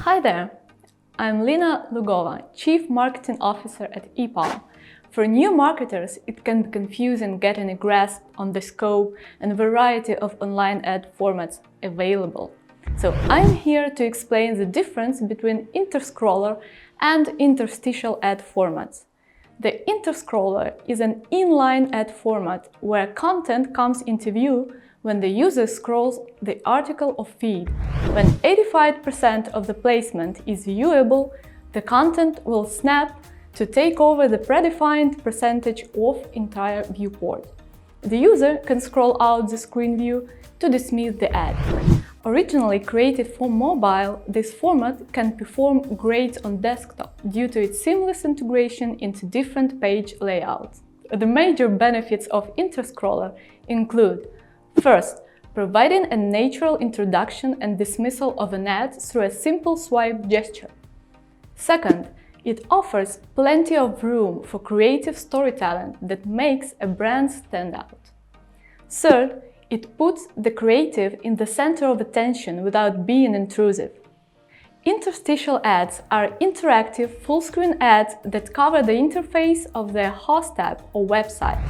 Hi there, I'm Lina Lugova, Chief Marketing Officer at Epom. For new marketers, it can be confusing getting a grasp on the scope and variety of online ad formats available. So I'm here to explain the difference between Interscroller and interstitial ad formats. The Interscroller is an inline ad format where content comes into view when the user scrolls the article or feed. When 85% of the placement is viewable, the content will snap to take over the predefined percentage of entire viewport. The user can scroll out the screen view to dismiss the ad. Originally created for mobile, this format can perform great on desktop due to its seamless integration into different page layouts. The major benefits of Interscroller include: first, providing a natural introduction and dismissal of an ad through a simple swipe gesture. Second, it offers plenty of room for creative storytelling that makes a brand stand out. Third, it puts the creative in the center of attention without being intrusive. Interstitial ads are interactive full-screen ads that cover the interface of the host app or website.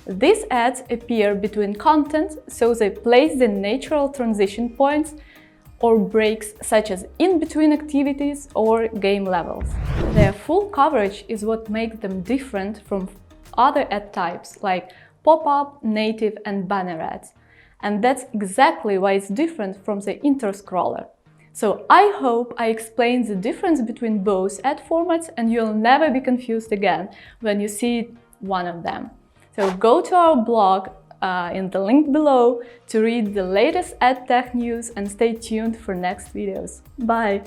These ads appear between content, so they place the natural transition points or breaks, such as in between activities or game levels. Their full coverage is what makes them different from other ad types like pop-up, native and banner ads. And that's exactly why it's different from the Interscroller. So I hope I explained the difference between both ad formats and you'll never be confused again when you see one of them. So go to our blog in the link below to read the latest ad tech news and stay tuned for next videos. Bye!